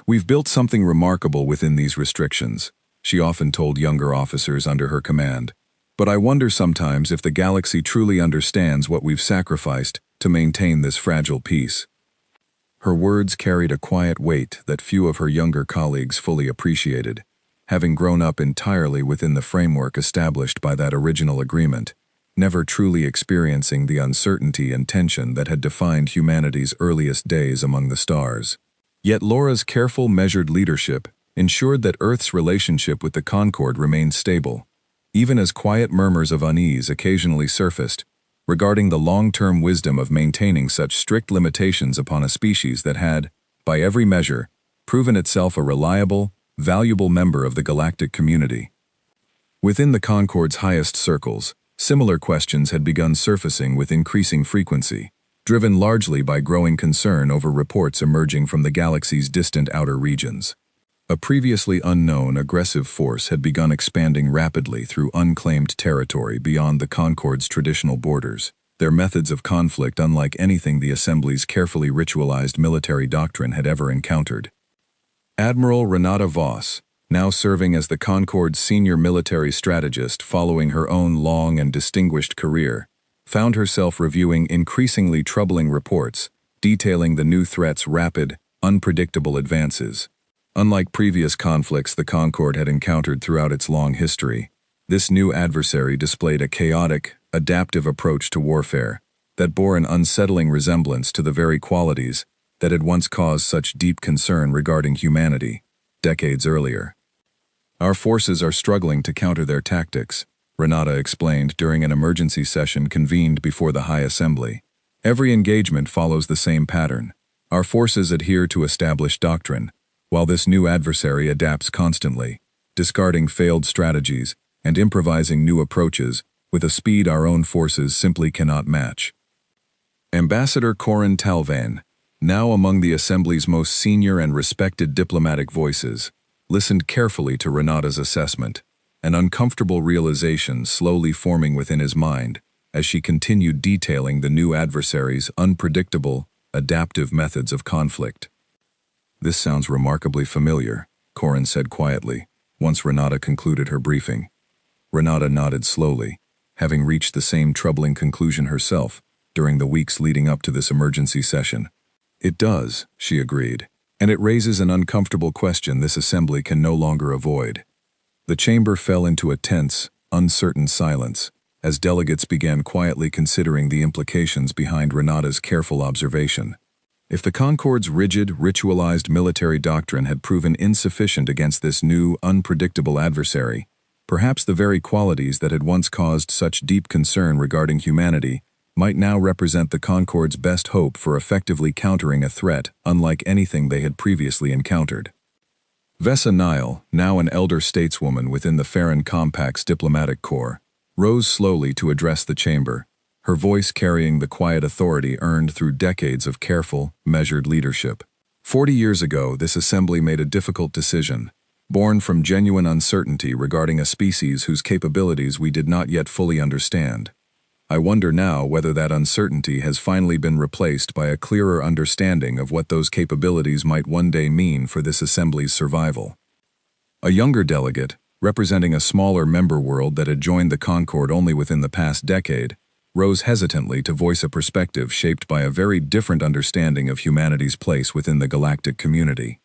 "We've built something remarkable within these restrictions," she often told younger officers under her command. "But I wonder sometimes if the galaxy truly understands what we've sacrificed to maintain this fragile peace." Her words carried a quiet weight that few of her younger colleagues fully appreciated, having grown up entirely within the framework established by that original agreement, never truly experiencing the uncertainty and tension that had defined humanity's earliest days among the stars. Yet Laura's careful, measured leadership ensured that Earth's relationship with the Concord remained stable, even as quiet murmurs of unease occasionally surfaced regarding the long-term wisdom of maintaining such strict limitations upon a species that had, by every measure, proven itself a reliable, valuable member of the galactic community. Within the Concord's highest circles, similar questions had begun surfacing with increasing frequency, driven largely by growing concern over reports emerging from the galaxy's distant outer regions. A previously unknown aggressive force had begun expanding rapidly through unclaimed territory beyond the Concord's traditional borders, their methods of conflict unlike anything the Assembly's carefully ritualized military doctrine had ever encountered. Admiral Renata Voss, now serving as the Concord's senior military strategist following her own long and distinguished career, found herself reviewing increasingly troubling reports detailing the new threat's rapid, unpredictable advances. Unlike previous conflicts the Concord had encountered throughout its long history, this new adversary displayed a chaotic, adaptive approach to warfare that bore an unsettling resemblance to the very qualities that had once caused such deep concern regarding humanity, decades earlier. Our forces are struggling to counter their tactics, Renata explained during an emergency session convened before the High Assembly. Every engagement follows the same pattern. Our forces adhere to established doctrine, while this new adversary adapts constantly, discarding failed strategies and improvising new approaches with a speed our own forces simply cannot match. Ambassador Corin Talvain, now among the Assembly's most senior and respected diplomatic voices, listened carefully to Renata's assessment, an uncomfortable realization slowly forming within his mind as she continued detailing the new adversary's unpredictable, adaptive methods of conflict. "This sounds remarkably familiar," Corin said quietly, once Renata concluded her briefing. Renata nodded slowly, having reached the same troubling conclusion herself during the weeks leading up to this emergency session. "It does," she agreed, "and it raises an uncomfortable question this assembly can no longer avoid." The chamber fell into a tense, uncertain silence as delegates began quietly considering the implications behind Renata's careful observation. If the Concord's rigid, ritualized military doctrine had proven insufficient against this new, unpredictable adversary, perhaps the very qualities that had once caused such deep concern regarding humanity might now represent the Concord's best hope for effectively countering a threat unlike anything they had previously encountered. Vesa Nile, now an elder stateswoman within the Farron Compact's diplomatic corps, rose slowly to address the chamber, her voice carrying the quiet authority earned through decades of careful, measured leadership. 40 years ago, this assembly made a difficult decision, born from genuine uncertainty regarding a species whose capabilities we did not yet fully understand. I wonder now whether that uncertainty has finally been replaced by a clearer understanding of what those capabilities might one day mean for this assembly's survival. A younger delegate, representing a smaller member world that had joined the Concord only within the past decade, rose hesitantly to voice a perspective shaped by a very different understanding of humanity's place within the galactic community.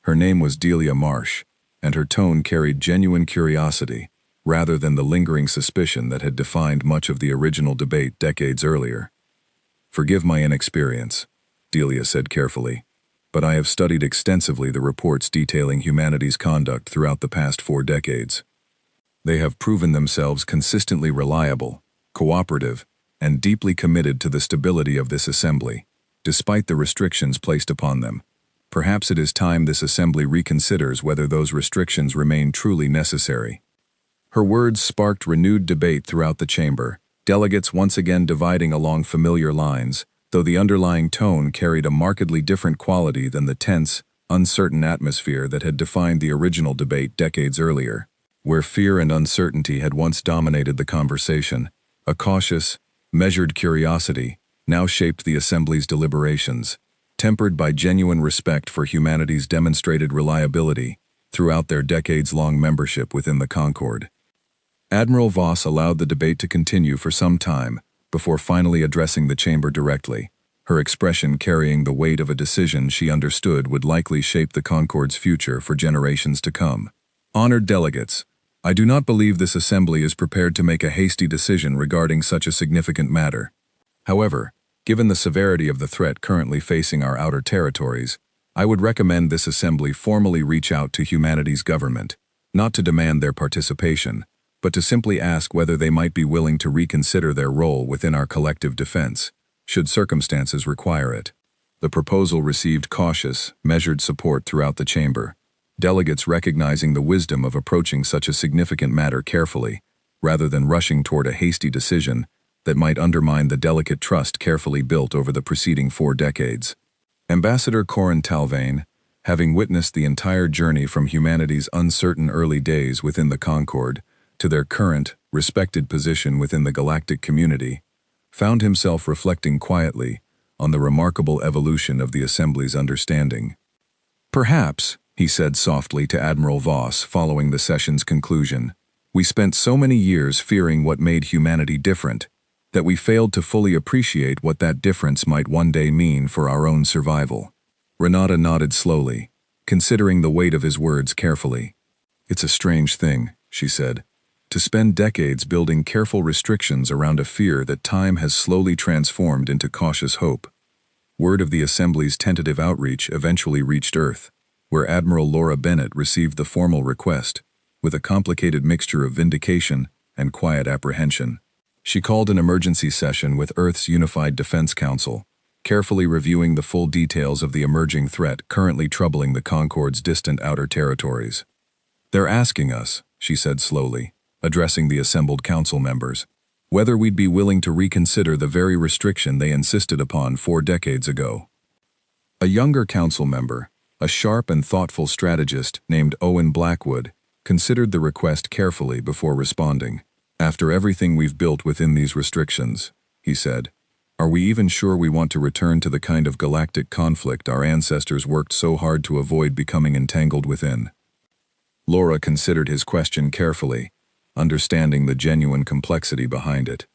Her name was Delia Marsh, and her tone carried genuine curiosity, rather than the lingering suspicion that had defined much of the original debate decades earlier. "Forgive my inexperience," Delia said carefully, "but I have studied extensively the reports detailing humanity's conduct throughout the past 4 decades. They have proven themselves consistently reliable, cooperative, and deeply committed to the stability of this assembly, despite the restrictions placed upon them. Perhaps it is time this assembly reconsiders whether those restrictions remain truly necessary." Her words sparked renewed debate throughout the chamber, delegates once again dividing along familiar lines, though the underlying tone carried a markedly different quality than the tense, uncertain atmosphere that had defined the original debate decades earlier. Where fear and uncertainty had once dominated the conversation, a cautious, measured curiosity now shaped the assembly's deliberations, tempered by genuine respect for humanity's demonstrated reliability throughout their decades-long membership within the Concord. Admiral Voss allowed the debate to continue for some time before finally addressing the chamber directly, her expression carrying the weight of a decision she understood would likely shape the Concord's future for generations to come. "Honored delegates, I do not believe this assembly is prepared to make a hasty decision regarding such a significant matter. However, given the severity of the threat currently facing our outer territories, I would recommend this assembly formally reach out to humanity's government, not to demand their participation, but to simply ask whether they might be willing to reconsider their role within our collective defense, should circumstances require it." The proposal received cautious, measured support throughout the chamber, delegates recognizing the wisdom of approaching such a significant matter carefully, rather than rushing toward a hasty decision that might undermine the delicate trust carefully built over the preceding 4 decades. Ambassador Corin Talvain, having witnessed the entire journey from humanity's uncertain early days within the Concord to their current, respected position within the galactic community, found himself reflecting quietly on the remarkable evolution of the Assembly's understanding. "Perhaps," he said softly to Admiral Voss following the session's conclusion, "we spent so many years fearing what made humanity different, that we failed to fully appreciate what that difference might one day mean for our own survival." Renata nodded slowly, considering the weight of his words carefully. "It's a strange thing," she said, "to spend decades building careful restrictions around a fear that time has slowly transformed into cautious hope. Word of the Assembly's tentative outreach eventually reached Earth, where Admiral Laura Bennett received the formal request, with a complicated mixture of vindication and quiet apprehension. She called an emergency session with Earth's Unified Defense Council, carefully reviewing the full details of the emerging threat currently troubling the Concorde's distant outer territories. "They're asking us," she said slowly, addressing the assembled council members, "whether we'd be willing to reconsider the very restriction they insisted upon 4 decades ago." A younger council member, a sharp and thoughtful strategist named Owen Blackwood, considered the request carefully before responding. "After everything we've built within these restrictions," he said, "are we even sure we want to return to the kind of galactic conflict our ancestors worked so hard to avoid becoming entangled within?" Laura considered his question carefully, understanding the genuine complexity behind it.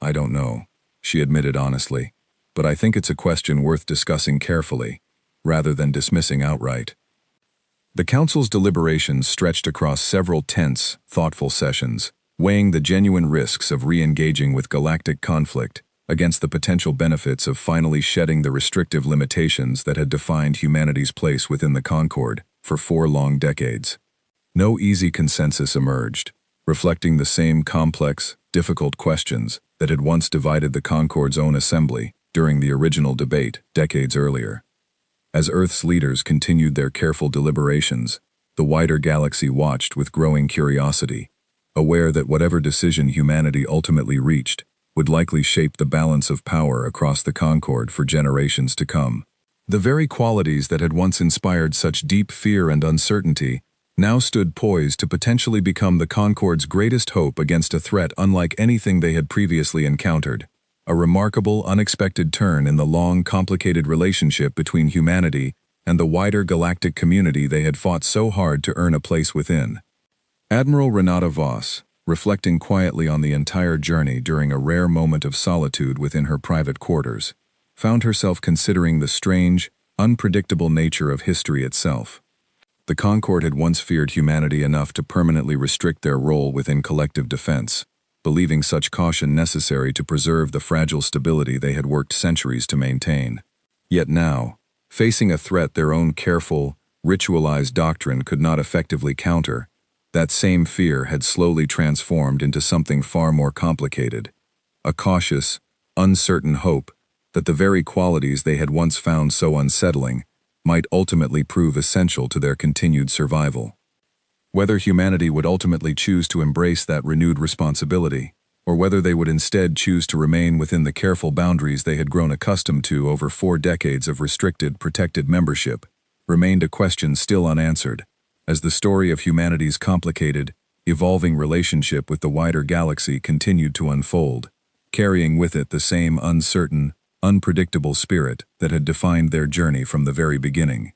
"I don't know," she admitted honestly, "but I think it's a question worth discussing carefully, rather than dismissing outright." The Council's deliberations stretched across several tense, thoughtful sessions, weighing the genuine risks of re-engaging with galactic conflict against the potential benefits of finally shedding the restrictive limitations that had defined humanity's place within the Concorde for 4 long decades. No easy consensus emerged, reflecting the same complex, difficult questions that had once divided the Concorde's own assembly during the original debate decades earlier. As Earth's leaders continued their careful deliberations, the wider galaxy watched with growing curiosity, aware that whatever decision humanity ultimately reached would likely shape the balance of power across the Concorde for generations to come. The very qualities that had once inspired such deep fear and uncertainty now stood poised to potentially become the Concorde's greatest hope against a threat unlike anything they had previously encountered. A remarkable, unexpected turn in the long, complicated relationship between humanity and the wider galactic community they had fought so hard to earn a place within. Admiral Renata Voss, reflecting quietly on the entire journey during a rare moment of solitude within her private quarters, found herself considering the strange, unpredictable nature of history itself. The Concorde had once feared humanity enough to permanently restrict their role within collective defense, believing such caution necessary to preserve the fragile stability they had worked centuries to maintain. Yet now, facing a threat their own careful, ritualized doctrine could not effectively counter, that same fear had slowly transformed into something far more complicated, a cautious, uncertain hope that the very qualities they had once found so unsettling might ultimately prove essential to their continued survival. Whether humanity would ultimately choose to embrace that renewed responsibility, or whether they would instead choose to remain within the careful boundaries they had grown accustomed to over 4 decades of restricted, protected membership, remained a question still unanswered, as the story of humanity's complicated, evolving relationship with the wider galaxy continued to unfold, carrying with it the same uncertain, unpredictable spirit that had defined their journey from the very beginning.